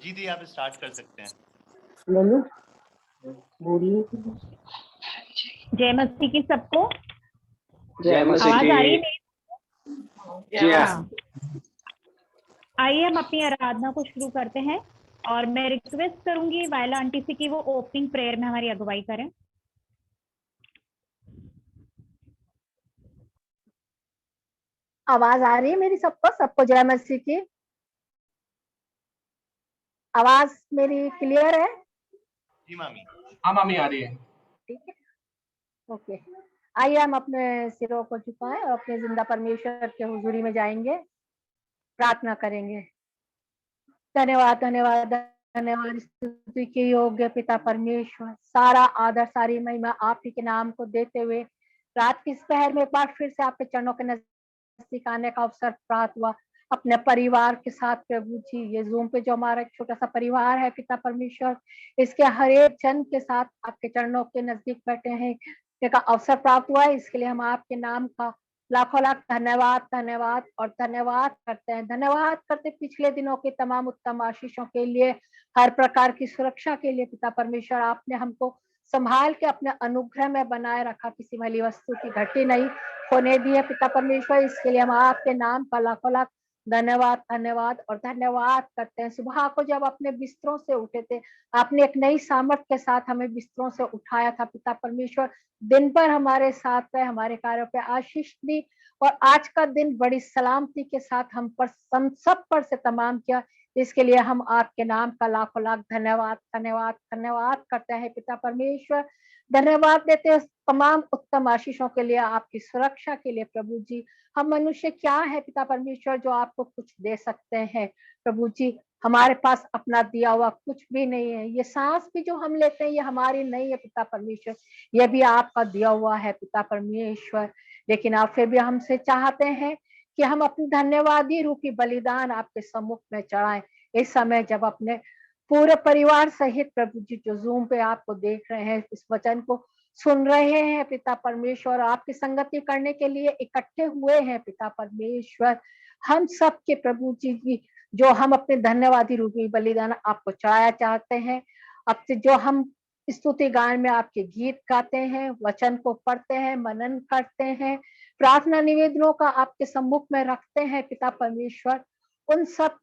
जी दी, आप स्टार्ट कर सकते हैं। बोलो बूढ़ी। जय मसीह की सबको। जय मसीह आवाज की। आ रही है मेरी? जी हाँ। आइए हम अपनी आराधना को शुरू करते हैं और मैं रिक्वेस्ट करूंगी वायला आंटी से कि वो ओपनिंग प्रेयर में हमारी अगुवाई करें। आवाज आ रही है मेरी सबको? सबको जय मसीह की। आवाज मेरी क्लियर है? जी मामी। हाँ मामी आ रही है। ठीक है, ओके। आइए हम अपने सिरों को झुकाएं और अपने जिंदा परमेश्वर के हुजूरी में जाएंगे, प्रार्थना करेंगे। धन्यवाद धन्यवाद धन्यवाद, स्तुति के योग्य पिता परमेश्वर, सारा आदर सारी महिमा आप ही के नाम को देते हुए रात की इस पहर में एक बार फिर से आपके चरणों के नजदीक आने का अवसर प्राप्त हुआ। अपने परिवार के साथ प्रभु जी, ये जूम पे जो हमारा एक छोटा सा परिवार है पिता परमेश्वर, इसके हर एक जन के साथ आपके चरणों के नजदीक बैठे हैं का अवसर प्राप्त हुआ है। इसके लिए हम आपके नाम का लाखों लाख धन्यवाद धन्यवाद और धन्यवाद करते हैं। धन्यवाद करते पिछले दिनों के तमाम उत्तम आशीषों के लिए, हर प्रकार की सुरक्षा के लिए पिता परमेश्वर। आपने हमको संभाल के अपने अनुग्रह में बनाए रखा, किसी भली वस्तु की घटी नहीं होने दी है पिता परमेश्वर। इसके लिए हम आपके नाम का लाखों लाख धन्यवाद धन्यवाद और धन्यवाद करते हैं। सुबह को जब अपने बिस्तरों से उठे थे, आपने एक नई सामर्थ के साथ हमें बिस्तरों से उठाया था पिता परमेश्वर। दिन भर हमारे साथ रहे, हमारे कार्यों पे आशीष दी और आज का दिन बड़ी सलामती के साथ हम सब पर से तमाम किया। इसके लिए हम आपके नाम का लाखों लाख धन्यवाद धन्यवाद धन्यवाद करते हैं पिता परमेश्वर। धन्यवाद देते हैं तमाम उत्तम आशीषों के लिए, आपकी सुरक्षा के लिए प्रभु जी। हम मनुष्य क्या है पिता परमेश्वर जो आपको कुछ दे सकते हैं प्रभु जी? हमारे पास अपना दिया हुआ कुछ भी नहीं है। ये सांस भी जो हम लेते हैं ये हमारी नहीं है पिता परमेश्वर, ये भी आपका दिया हुआ है पिता परमेश्वर। लेकिन आप फिर भी हमसे चाहते हैं कि हम अपनी धन्यवादी रूपी बलिदान आपके सम्मुख में चढ़ाएं। इस समय जब अपने पूरे परिवार सहित प्रभु जी जो जूम पे आपको देख रहे हैं, इस वचन को सुन रहे हैं पिता परमेश्वर, आपकी संगति करने के लिए इकट्ठे हुए हैं पिता परमेश्वर, हम सब के प्रभु जी की जो हम अपने धन्यवादी रूपी बलिदान आपको चढ़ाया चाहते हैं। अब से जो हम स्तुति गान में आपके गीत गाते हैं, वचन को पढ़ते हैं, मनन करते हैं, प्रार्थना निवेदनों का आपके सम्मुख में रखते हैं पिता परमेश्वर, उन सब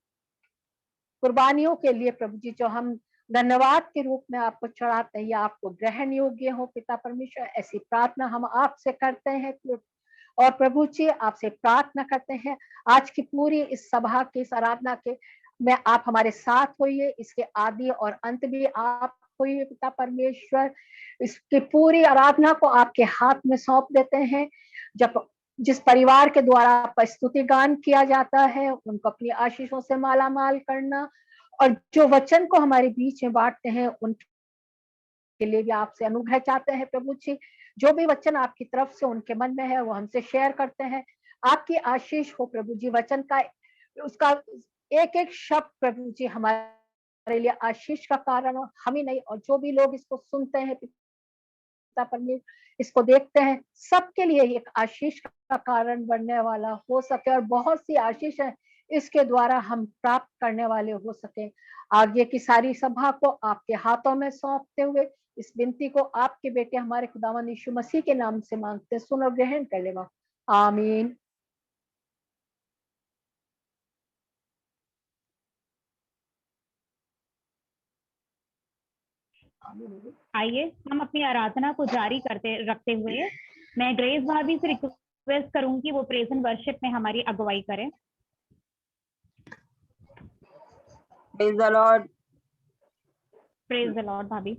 कुर्बानियों के लिए प्रभु जी जो हम धन्यवाद के रूप में आपको चढ़ाते हैं, या आपको ग्रहण योग्य हो पिता परमेश्वर, ऐसी प्रार्थना हम आपसे करते हैं। और प्रभु जी आपसे प्रार्थना करते हैं आज की पूरी इस सभा की, इस आराधना के में आप हमारे साथ होइए, इसके आदि और अंत भी आप होइए पिता परमेश्वर। इसकी पूरी आराधना को आपके हाथ में सौंप देते हैं। जब जिस परिवार के द्वारा स्तुति गान किया जाता है उनको अपनी आशीषों से माला माल करना, और जो वचन को हमारे बीच में बांटते हैं उनके लिए भी आपसे अनुग्रह चाहते हैं प्रभु जी। जो भी वचन आपकी तरफ से उनके मन में है वो हमसे शेयर करते हैं। आपकी आशीष हो प्रभु जी, वचन का उसका एक एक शब्द प्रभु जी हमारे लिए आशीष का कारण हो, हम ही नहीं और जो भी लोग इसको सुनते हैं पिता परमेश्वर, इसको देखते हैं, सबके लिए एक आशीष का कारण बनने वाला हो सके और बहुत सी आशीष है इसके द्वारा हम प्राप्त करने वाले हो सके। आगे की सारी सभा को आपके हाथों में सौंपते हुए इस विनती को आपके बेटे हमारे खुदावंद यीशु मसीह के नाम से मांगते, सुन और ग्रहण कर लेगा, आमीन। आइए हम अपनी आराधना को जारी रखते हुए मैं ग्रेस भाभी से रिक्वेस्ट करूंगी वो प्रेज एंड वर्शिप में हमारी अगुवाई करें। Praise the Lord. Praise the Lord भाभी।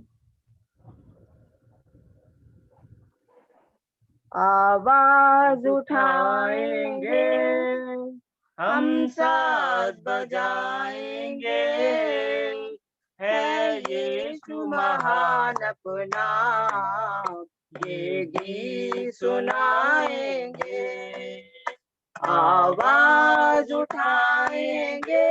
आवाज उठाएंगे हम साथ बजाएंगे, है यीशु महान अपना, ये गीत सुनाएंगे। आवाज उठाएंगे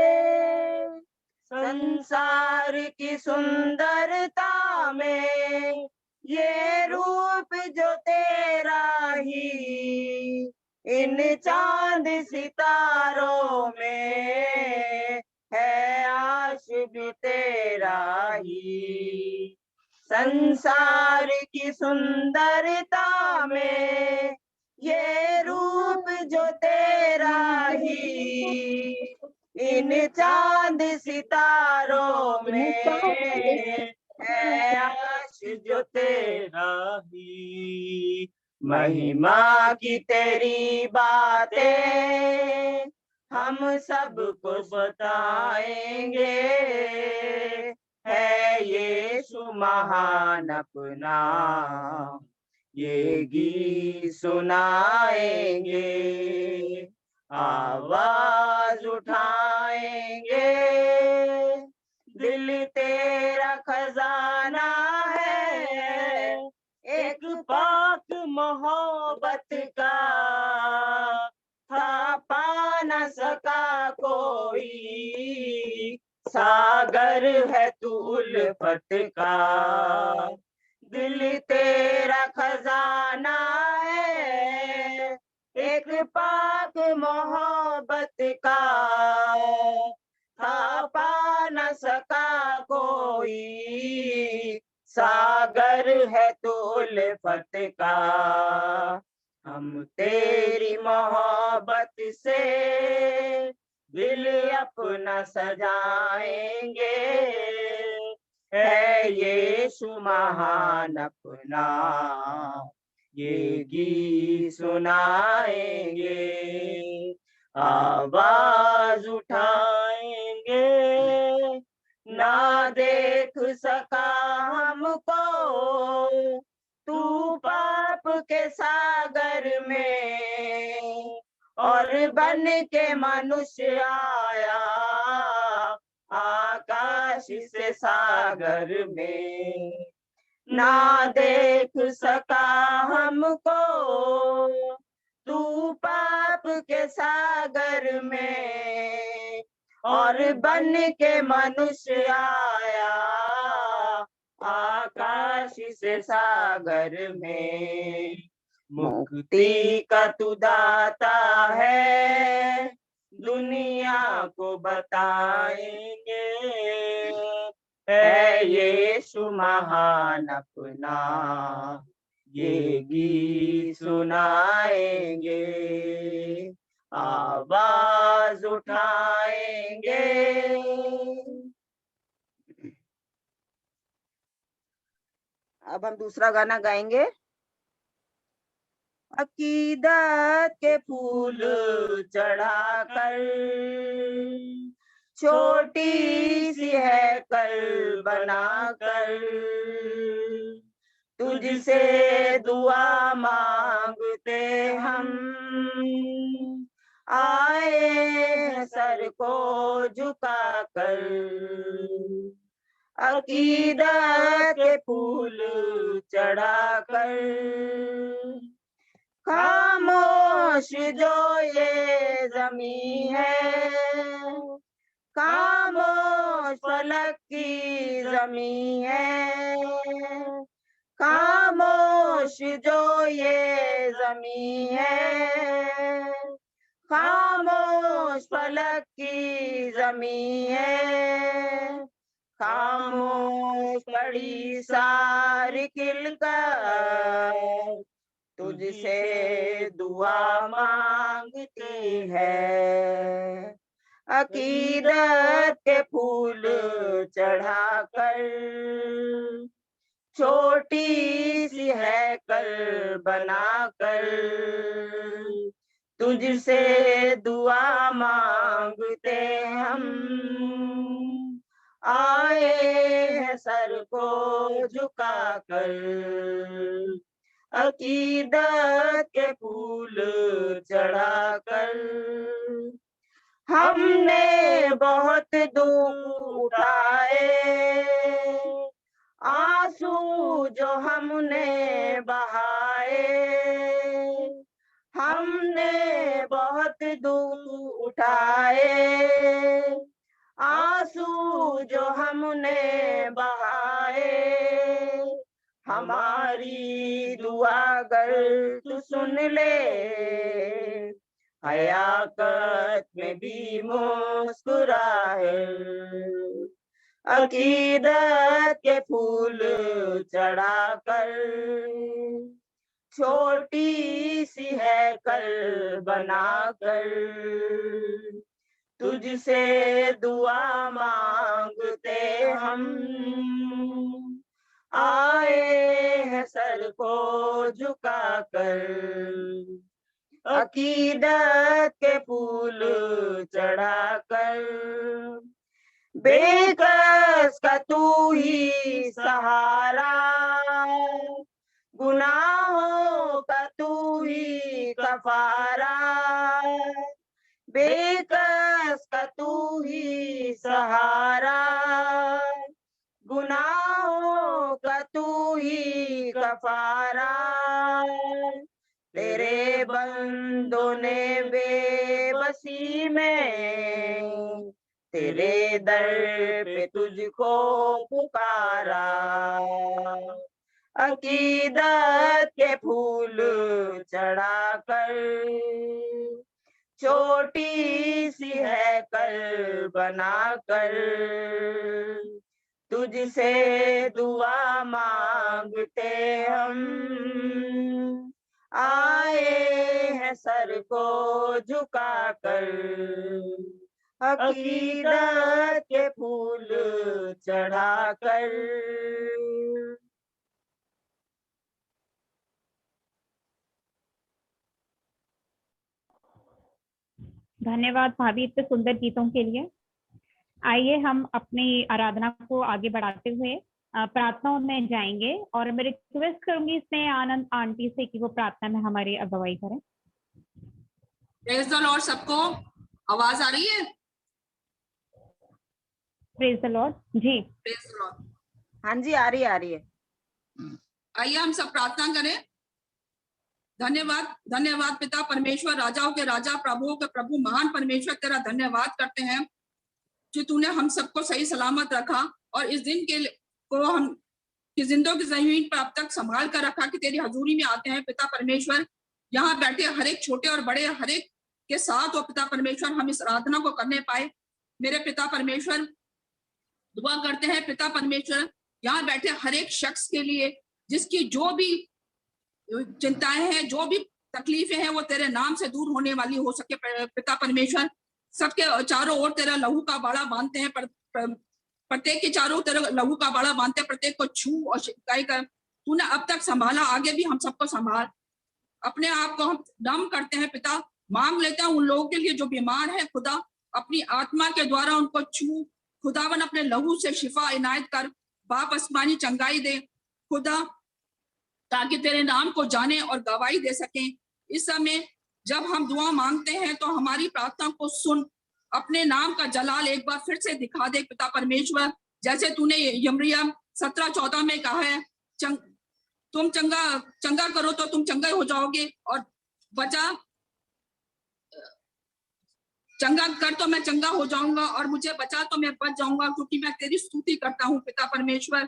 संसार की सुंदरता में, ये रूप जो तेरा ही इन चांद सितारों में है आशिकी। भी तेरा ही। संसार की सुंदरता में ये रूप जो तेरा ही, इन चांद सितारों में है आश जो तेरा ही। महिमा की तेरी बातें हम सबको बताएंगे, है यीशु महान अपना ये गीत सुनाएंगे। आवाज उठाएंगे, दिल तेरा खजाना है, एक पाक मोहब्बत का था पा न सका कोई, सागर है तू उल्फत का। दिल तेरा खजाना है, एक पाक मोहब्बत का था पा न सका कोई, सागर है तू उल्फत का। हम तेरी मोहब्बत से दिल अपना सजाएंगे, है यीशु महान अपना ये गीत सुनाएंगे। आवाज उठाएंगे, ना देख सका हमको तू पाप के सागर में, और बन के मनुष्य आया आकाश से सागर में। ना देख सका हमको तू पाप के सागर में, और बन के मनुष्य आया आकाश से सागर में। मुक्ति का तू दाता है, दुनिया को बताएंगे, है यीशु महान अपना ये गीत सुनाएंगे। आवाज उठाएंगे। अब हम दूसरा गाना गाएंगे। अकीदत के फूल चढ़ाकर छोटी सी है कल बनाकर, तुझसे दुआ मांगते हम आए सर को झुकाकर। अकीदत के फूल चढ़ाकर खामोश जो ये ज़मीं है, खामोश फलक की ज़मीं है, खामोश जो ये ज़मीं है, खामोश फलक की ज़मीं है, खामोश पड़ी सारी खिलकर तुझसे दुआ मांगती है। अकीदत के फूल चढ़ाकर छोटी सी है कल बनाकर, तुझसे दुआ मांगते हम आए हैं सर को झुकाकर। अकीदत के फूल चढ़ाकर हमने बहुत दुख उठाए, आंसू जो हमने बहाए, हमने बहुत दुख उठाए, आंसू जो हमने बहाए, हमारी दुआ अगर तू सुन ले, हयाकत में भी मुस्कुराए। अकीदत के फूल चढ़ाकर, छोटी सी है कल बनाकर, तुझसे दुआ मांगते हम, आए हैं सर को झुकाकर, अकीदत के फूल चढ़ाकर, बेकस का तू ही सहारा, गुनाहों का तू ही कफारा, बेकस का तू ही सहारा, गुनाहों का तू ही कफारा, तेरे बंदों ने बेबसी में तेरे दर पे तुझको पुकारा, अकीदत के फूल चढ़ाकर, छोटी सी है कल बनाकर, तुझसे दुआ मांगते हम, आए हैं सर को झुकाकर, अकीदत के फूल चढ़ाकर। धन्यवाद भाभी इतने सुंदर गीतों के लिए। आइए हम अपनी आराधना को आगे बढ़ाते हुए प्रार्थनाओं में जाएंगे और मैं रिक्वेस्ट करूंगी स्नेह आनंद आंटी से कि वो प्रार्थना में हमारी अगुवाई करें। Praise the Lord. सबको आवाज आ रही है? Praise the Lord. जी प्रेज द लॉर्ड। हाँ जी, आ रही है। आइए हम सब प्रार्थना करें। धन्यवाद, धन्यवाद पिता परमेश्वर, राजाओं के राजा, प्रभुओं के प्रभु, महान परमेश्वर, तेरा धन्यवाद करते हैं कि तूने हम सबको सही सलामत रखा और इस दिन के को हम की जिंदों की जमीन पर अब तक संभाल कर रखा कि तेरी हजूरी में आते हैं पिता परमेश्वर। यहाँ बैठे हर एक छोटे और बड़े हर एक के साथ, और पिता परमेश्वर हम इस आराधना को करने पाए। मेरे पिता परमेश्वर दुआ करते हैं पिता परमेश्वर यहाँ बैठे हर एक शख्स के लिए, जिसकी जो भी चिंताएं हैं, जो भी तकलीफें हैं, वो तेरे नाम से दूर होने वाली हो सके पिता परमेश्वर। सबके चारों ओर तेरा लहू का बाड़ा बांधते हैं, प्रत्येक के चारों तेरा लहू का बाड़ा बांधते हैं, प्रत्येक को छू और शिकाई कर। तूने अब तक संभाला, आगे भी हम सबको संभाल। अपने आप को हम दम करते हैं पिता, मांग लेते हैं उन लोगों के लिए जो बीमार है खुदा, अपनी आत्मा के द्वारा उनको छू खुदावन, अपने लहू से शिफा इनायत कर, बाप आसमानी चंगाई दे खुदा, ताकि तेरे नाम को जाने और गवाही दे सकें। इस समय जब हम दुआ मांगते हैं तो हमारी प्रार्थना को सुन, अपने नाम का जलाल एक बार फिर से दिखा दे पिता परमेश्वर। जैसे तूने यमरिया 17:14 में कहा है, तुम चंगा करो तो तुम चंगा हो जाओगे, और बचा चंगा कर तो मैं चंगा हो जाऊंगा, और मुझे बचा तो मैं बच जाऊंगा, क्योंकि मैं तेरी स्तुति करता हूँ पिता परमेश्वर।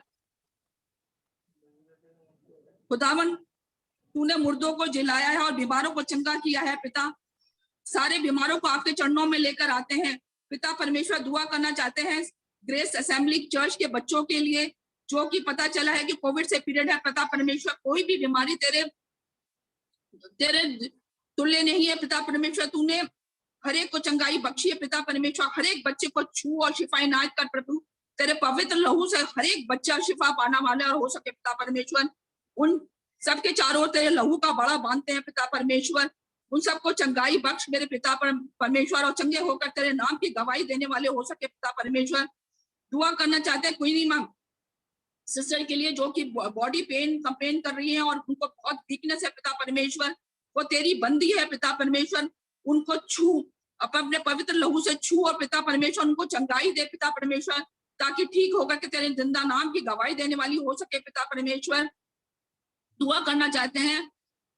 खुदावन तूने मुर्दों को जिलाया है और बीमारों को चंगा किया है पिता। सारे बीमारों को आपके चरणों में लेकर आते हैं पिता परमेश्वर। दुआ करना चाहते हैं ग्रेस असेंबली चर्च के बच्चों के लिए, जो कि पता चला है कि कोविड से पीरियड है पिता परमेश्वर। कोई भी बीमारी तेरे तुल्य नहीं है पिता परमेश्वर। तूने हर एक को चंगाई बख्शी है पिता परमेश्वर। हर एक बच्चे को छू और शिफा इनायत कर प्रभु, तेरे पवित्र लहू से हर एक बच्चा शिफा पाना वाला और हो सके पिता परमेश्वर। उन सबके चारों ओर तेरे लहू का बड़ा बांधते हैं पिता परमेश्वर। उन सबको चंगाई बख्श मेरे पिता परमेश्वर, और चंगे होकर तेरे नाम की गवाही देने वाले हो सके पिता परमेश्वर। दुआ करना चाहते हैं क्वीनी मैम सिस्टर के लिए, जो कि बॉडी पेन कंप्लेन कर रही है और उनको बहुत वीकनेस है पिता परमेश्वर। वो तेरी बंदी है पिता परमेश्वर। उनको छू, अपने पवित्र लहू से छू और पिता परमेश्वर उनको चंगाई दे पिता परमेश्वर, ताकि ठीक होकर के तेरे जिंदा नाम की गवाही देने वाली हो सके पिता परमेश्वर। दुआ करना चाहते हैं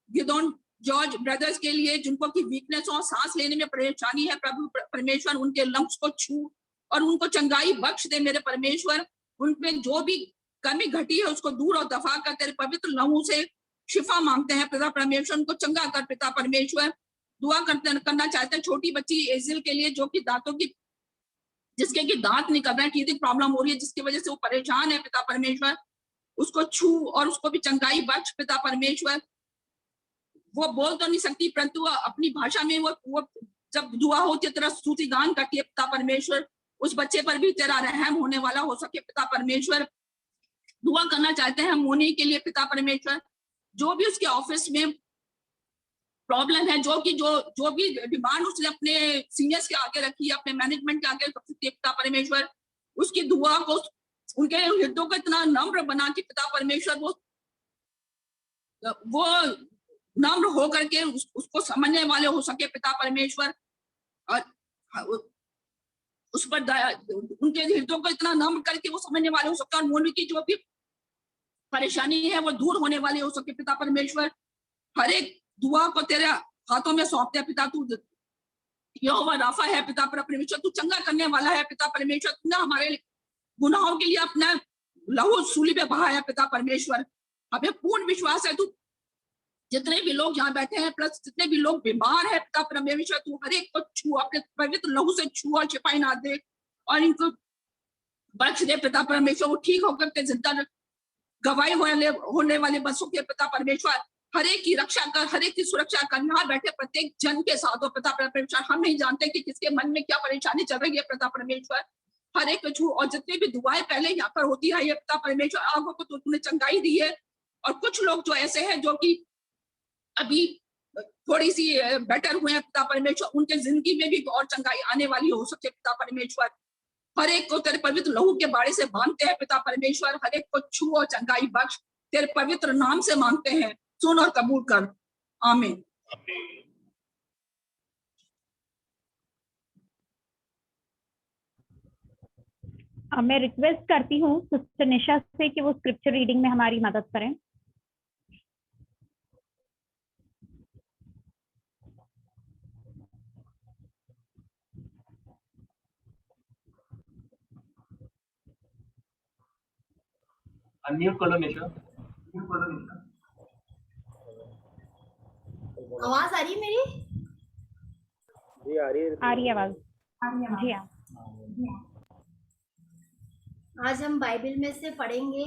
गिदोन जॉर्ज ब्रदर्स के लिए, जिनको की वीकनेस और सांस लेने में परेशानी है प्रभु परमेश्वर। उनके लंग्स को छू और उनको चंगाई बख्श दे मेरे परमेश्वर। उनमें जो भी कमी घटी है उसको दूर और दफा कर तेरे पवित्र लहू से शिफा मांगते हैं पिता परमेश्वर। उनको चंगा कर पिता परमेश्वर। दुआ करना चाहते हैं छोटी बच्ची एजिल के लिए, जो कि दांतों की जिसके कि दांत निकल रहे हैं, टीथिंग प्रॉब्लम हो रही है, जिसकी वजह से वो परेशान है पिता परमेश्वर, उसको छू और उसको भी चंगाई बख्श पिता परमेश्वर। वो बोल तो नहीं सकती, परंतु अपनी भाषा में वो जब दुआ होती है तेरा स्तुति गान करती है पिता परमेश्वर, उस बच्चे पर भी तेरा रहम होने वाला हो सके पिता परमेश्वर। दुआ करना चाहते हैं मोनी के लिए पिता परमेश्वर, जो भी उसके ऑफिस में प्रॉब्लम है, जो भी डिमांड उसने अपने सीनियर्स के आगे रखी है, अपने मैनेजमेंट के आगे रखी है पिता परमेश्वर, उसकी दुआ को उनके हृदयों को इतना नम्र बना के पिता परमेश्वर वो नम्र हो करके उसको समझने वाले हो सके पिता परमेश्वर, और उस पर उनके हृदयों को इतना नम्र करके वो समझने वाले हो सके, और मोनी की जो भी परेशानी है वो दूर होने वाली हो सके पिता परमेश्वर। हर एक दुआ को तेरे हाथों में सौंपते हैं पिता, तू यहोवा राफा है पिता परमेश्वर, तू चंगा करने वाला है पिता परमेश्वर। तूने हमारे गुनाहों के लिए अपना लहू सूली पे बहाया पिता परमेश्वर। हमें पूर्ण विश्वास है तू जितने भी लोग यहाँ बैठे हैं प्लस जितने भी लोग बीमार है पिता परमेश्वर, तू हर एक को छू, अपने पवित्र लहू से छू और शिफाई ना दे और इनको बख्श दे पिता परमेश्वर। वो ठीक होकर के जिंदा गवाही होने वाले बसों के पिता परमेश्वर, हर एक की रक्षा कर, हर एक की सुरक्षा कर, यहाँ बैठे प्रत्येक जन के साथ हो पिता परमेश्वर। हम नहीं जानते कि किसके मन में क्या परेशानी चल रही है पिता परमेश्वर, हर एक को छू। और जितनी भी दुआएं पहले यहाँ पर होती है ये पिता परमेश्वर, आगों को तूने चंगाई दी है, और कुछ लोग जो ऐसे हैं जो कि अभी थोड़ी सी बेटर हुए हैं पिता परमेश्वर, उनके जिंदगी में भी और चंगाई आने वाली हो सके पिता परमेश्वर। हर एक को तेरे पवित्र लहू के बाड़े से बांधते हैं पिता परमेश्वर, हर एक को छू और चंगाई बख्श, तेरे पवित्र नाम से मांगते हैं, सुन और कबूल कर, आमीन। अब मैं रिक्वेस्ट करती हूँ सिस्टर निशा से कि वो स्क्रिप्चर रीडिंग में हमारी मदद करें। अनम्यूट कर लो निशा। आवाज आ रही है मेरी? जी आ रही है आवाज। जी हाँ। आज हम बाइबल में से पढ़ेंगे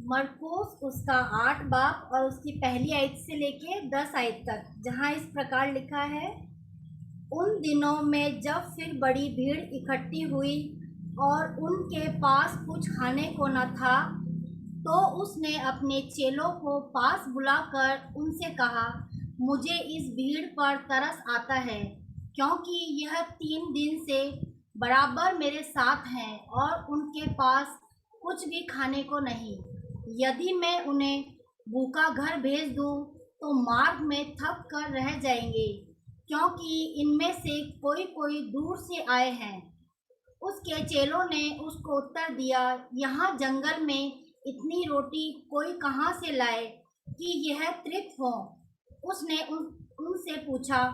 मरकुस उसका 8 बाब और उसकी पहली आयत से लेके 10 आयत तक, जहाँ इस प्रकार लिखा है, उन दिनों में जब फिर बड़ी भीड़ इकट्ठी हुई और उनके पास कुछ खाने को न था, तो उसने अपने चेलों को पास बुलाकर उनसे कहा, मुझे इस भीड़ पर तरस आता है, क्योंकि यह 3 दिन से बराबर मेरे साथ हैं और उनके पास कुछ भी खाने को नहीं। यदि मैं उन्हें भूखा घर भेज दूं तो मार्ग में थक कर रह जाएंगे, क्योंकि इनमें से कोई कोई दूर से आए हैं। उसके चेलों ने उसको उत्तर दिया, यहाँ जंगल में इतनी रोटी कोई कहाँ से लाए कि यह तृप्त हो। उसने उनसे पूछा,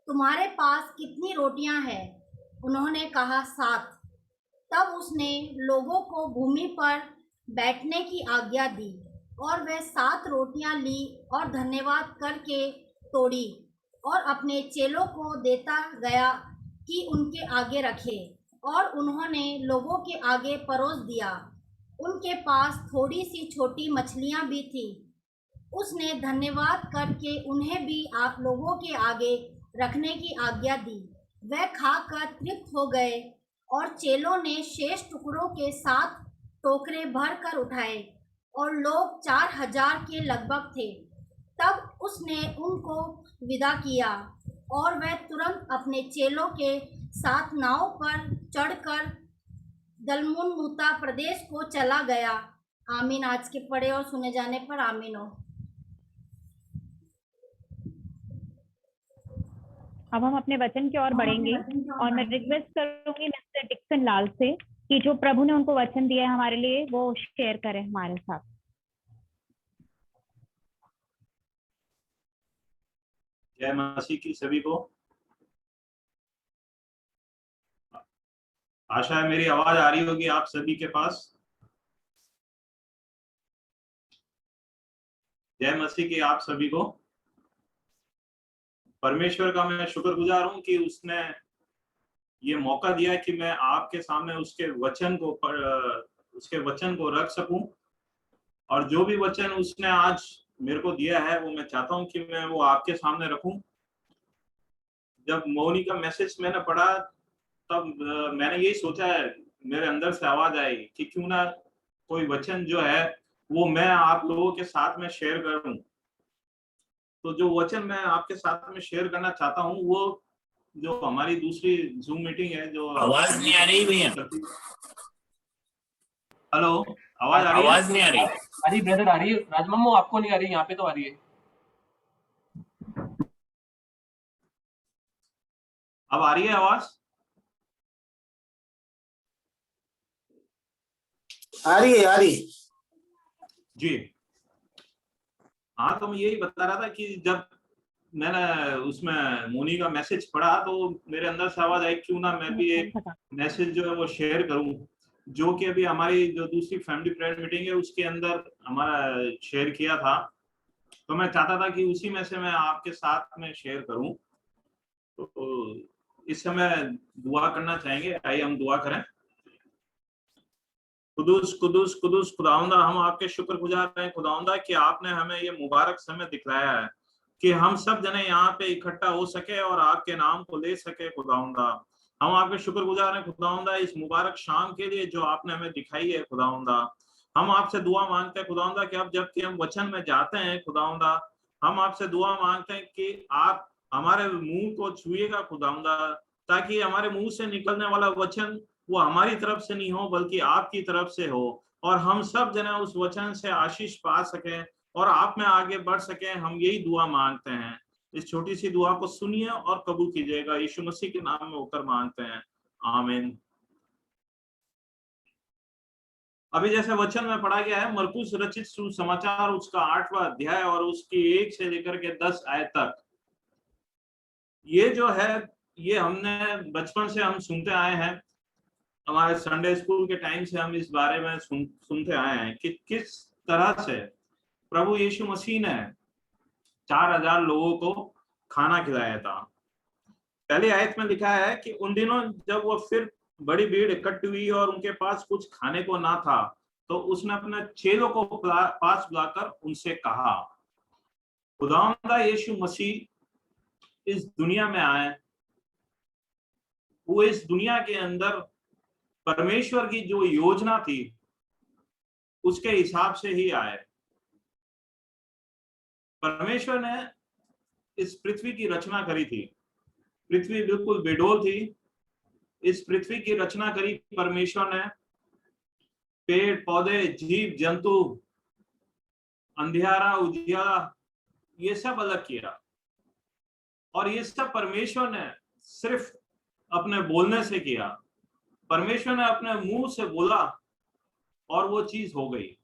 तुम्हारे पास कितनी रोटियां हैं? उन्होंने कहा, 7। तब उसने लोगों को भूमि पर बैठने की आज्ञा दी और वे 7 रोटियां ली और धन्यवाद करके तोड़ी और अपने चेलों को देता गया कि उनके आगे रखे, और उन्होंने लोगों के आगे परोस दिया। उनके पास थोड़ी सी छोटी मछलियां भी थी। उसने धन्यवाद करके उन्हें भी आप लोगों के आगे रखने की आज्ञा दी। वह खाकर तृप्त हो गए और चेलों ने शेष टुकड़ों के 7 टोकरे भर कर उठाए, और लोग 4000 के लगभग थे। तब उसने उनको विदा किया और वह तुरंत अपने चेलों के साथ नाव पर चढ़कर दलमुनमुता प्रदेश को चला गया। आमीन। आज के पढ़े और सुने जाने पर आमीन हो। अब हम अपने वचन की ओर बढ़ेंगे और मैं रिक्वेस्ट करूंगी मिस्टर डिक्सन लाल से कि जो प्रभु ने उनको वचन दिया है हमारे लिए वो शेयर करें हमारे साथ। जय मसीह की सभी को। आशा है मेरी आवाज आ रही होगी आप सभी के पास। जय मसीह की आप सभी को। परमेश्वर का मैं शुक्रगुजार हूं कि उसने ये मौका दिया कि मैं आपके सामने उसके वचन को रख सकूं, और जो भी वचन उसने आज मेरे को दिया है वो मैं चाहता हूं कि मैं वो आपके सामने रखूं। जब मौनी का मैसेज मैंने पढ़ा तब मैंने यही सोचा है, मेरे अंदर से आवाज आई कि क्यों ना कोई वचन जो है वो मैं आप लोगों के साथ में शेयर करूं। तो जो वचन मैं आपके साथ में शेयर करना चाहता हूं वो जो हमारी दूसरी जूम मीटिंग है, जो आवाज नहीं आ रही भैया। हेलो, आवाज आ रही है? आवाज नहीं आ रही। आ रही ब्रदर, आ रही है। राजमामू आपको नहीं आ रही, यहाँ पे तो आ रही है। अब आ रही है आवाज? आ रही है जी हाँ, तो मैं यही बता रहा था कि जब मैंने उसमें मोनी का मैसेज पढ़ा तो मेरे अंदर से आवाज आई क्यों ना मैं भी एक मैसेज जो है वो शेयर करूं, जो कि अभी हमारी जो दूसरी फैमिली प्रेयर मीटिंग है उसके अंदर हमारा शेयर किया था। तो मैं चाहता था कि उसी में से मैं आपके साथ में शेयर करूं। तो इस समय दुआ करना चाहेंगे, आइए हम दुआ करें। कुदूस कुदूस कुदूस खुदावंदा, हम आपके शुक्रगुजार हैं खुदावंदा कि आपने हमें ये मुबारक समय दिखलाया है कि हम सब जने यहाँ पे इकट्ठा हो सके और आपके नाम को ले सके खुदावंदा। हम आपके शुक्रगुजार हैं खुदावंदा इस मुबारक शाम के लिए जो आपने हमें दिखाई है खुदावंदा। हम आपसे दुआ मांगते हैं खुदावंदा कि अब जबकि हम वचन में जाते हैं खुदावंदा, हम आपसे दुआ मांगते हैं कि आप हमारे मुंह को छुएगा खुदावंदा, ताकि हमारे मुंह से निकलने वाला वचन वो हमारी तरफ से नहीं हो बल्कि आपकी तरफ से हो, और हम सब जने उस वचन से आशीष पा सकें और आप में आगे बढ़ सकें। हम यही दुआ मांगते हैं। इस छोटी सी दुआ को सुनिए और कबूल कीजिएगा, यीशु मसीह के नाम में होकर मांगते हैं, आमीन। अभी जैसे वचन में पढ़ा गया है मरकुस रचित सुसमाचार उसका 8वां अध्याय और उसकी 1 से लेकर के 10 आयत तक। ये जो है ये हमने बचपन से हम सुनते आए हैं, हमारे संडे स्कूल के टाइम से हम इस बारे में सुनते आए हैं कि किस तरह से प्रभु यीशु मसीह ने 4000 लोगों को खाना खिलाया था। पहली आयत में लिखा है कि उन दिनों जब वो फिर बड़ी भीड़ इकट्ठी हुई और उनके पास कुछ खाने को ना था, तो उसने अपने चेलों को पास बुलाकर उनसे कहा, खुदावंदा यीशु मसीह इस दुनिया में आए, वो इस दुनिया के अंदर परमेश्वर की जो योजना थी उसके हिसाब से ही आए। परमेश्वर ने इस पृथ्वी की रचना करी थी, पृथ्वी बिल्कुल बेडोल थी। इस पृथ्वी की रचना करी परमेश्वर ने, पेड़ पौधे जीव जंतु अंधियारा उजियारा ये सब अलग किया, और ये सब परमेश्वर ने सिर्फ अपने बोलने से किया। परमेश्वर ने अपने मुंह से बोला और वो चीज हो गई।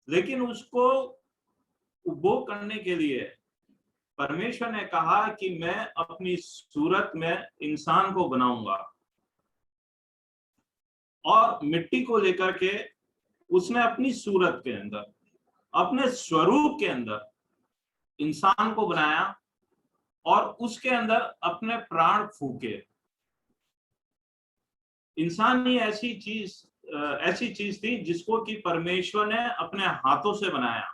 लेकिन उसको उपभोग करने के लिए परमेश्वर ने कहा कि मैं अपनी सूरत में इंसान को बनाऊंगा, और मिट्टी को लेकर के उसने अपनी सूरत के अंदर अपने स्वरूप के अंदर इंसान को बनाया और उसके अंदर अपने प्राण फूके। इंसान ही ऐसी चीज थी जिसको कि परमेश्वर ने अपने हाथों से बनाया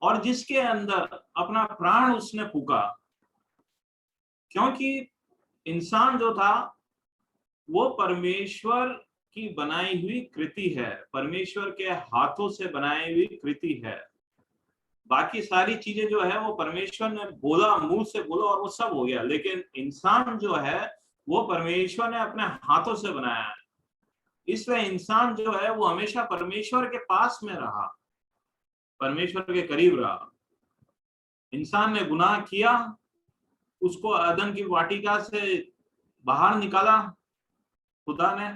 और जिसके अंदर अपना प्राण उसने फूका, क्योंकि इंसान जो था वो परमेश्वर की बनाई हुई कृति है, परमेश्वर के हाथों से बनाई हुई कृति है। बाकी सारी चीजें जो है वो परमेश्वर ने बोला, मुंह से बोला और वो सब हो गया, लेकिन इंसान जो है वो परमेश्वर ने अपने हाथों से बनाया है। इसलिए इंसान जो है वो हमेशा परमेश्वर के पास में रहा, परमेश्वर के करीब रहा। इंसान ने गुनाह किया, उसको अदन की वाटिका से बाहर निकाला खुदा ने,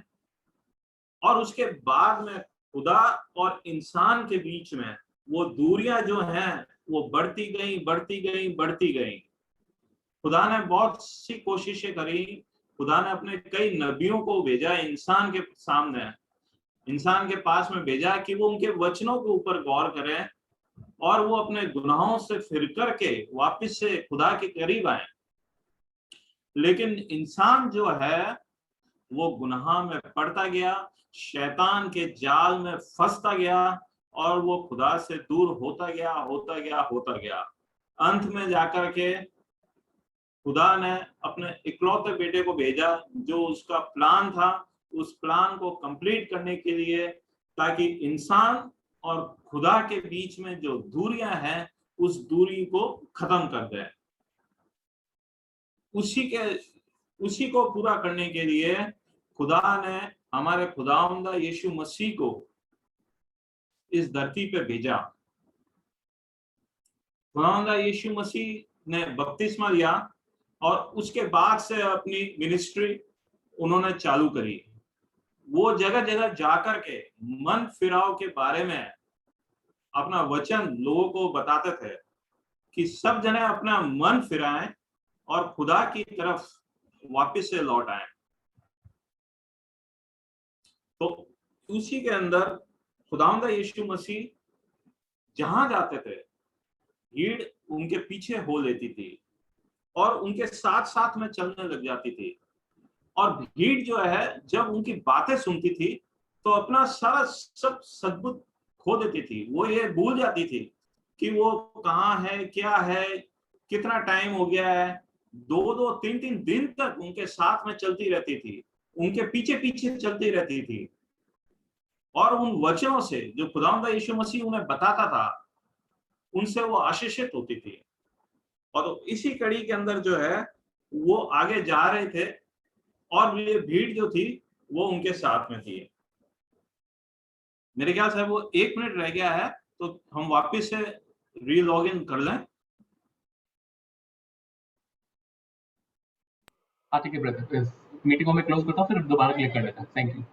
और उसके बाद में खुदा और इंसान के बीच में वो दूरियां जो हैं वो बढ़ती गई। खुदा ने बहुत सी कोशिशें करी, खुदा ने अपने कई नबियों को भेजा इंसान के सामने, इंसान के पास में भेजा कि वो उनके वचनों के ऊपर गौर करें और वो अपने गुनाहों से फिर करके वापस से खुदा के करीब आए। लेकिन इंसान जो है वो गुनाह में पड़ता गया, शैतान के जाल में फंसता गया और वो खुदा से दूर होता गया। अंत में जाकर के खुदा ने अपने इकलौते बेटे को भेजा, जो उसका प्लान था, उस प्लान को कंप्लीट करने के लिए, ताकि इंसान और खुदा के बीच में जो दूरियां हैं उस दूरी को खत्म कर दे। उसी को पूरा करने के लिए खुदा ने हमारे खुदावंद यीशु मसीह को इस धरती पे भेजा। खुदावंद यीशु मसीह ने बपतिस्मा लिया और उसके बाद से अपनी मिनिस्ट्री उन्होंने चालू करी। वो जगह जगह जाकर के मन फिराव के बारे में अपना वचन लोगों को बताते थे कि सब जने अपना मन फिराएं और खुदा की तरफ वापस से लौट आए। तो उसी के अंदर खुदावंद यीशु मसीह जहां जाते थे, भीड़ उनके पीछे हो लेती थी और उनके साथ साथ में चलने लग जाती थी। और भीड़ जो है जब उनकी बातें सुनती थी तो अपना सारा सब सद्बुद्ध खो देती थी। वो ये भूल जाती थी कि वो कहाँ है, क्या है, कितना टाइम हो गया है। 2-2, 3-3 दिन तक उनके साथ में चलती रहती थी, उनके पीछे पीछे चलती रहती थी और उन वचनों से जो खुदावंद यीशु मसीह उन्हें बताता था उनसे वो आशीषित होती थी। और इसी कड़ी के अंदर जो है वो आगे जा रहे थे और ये भीड़ जो थी वो उनके साथ में थी। मेरे ख्याल से वो 1 मिनट रह गया है, तो हम वापस से रीलॉग इन कर लें। ठीक है ब्रदर, मीटिंग को मैं क्लोज करता हूँ, फिर दोबारा क्लिक कर लेता हूँ। Thank you.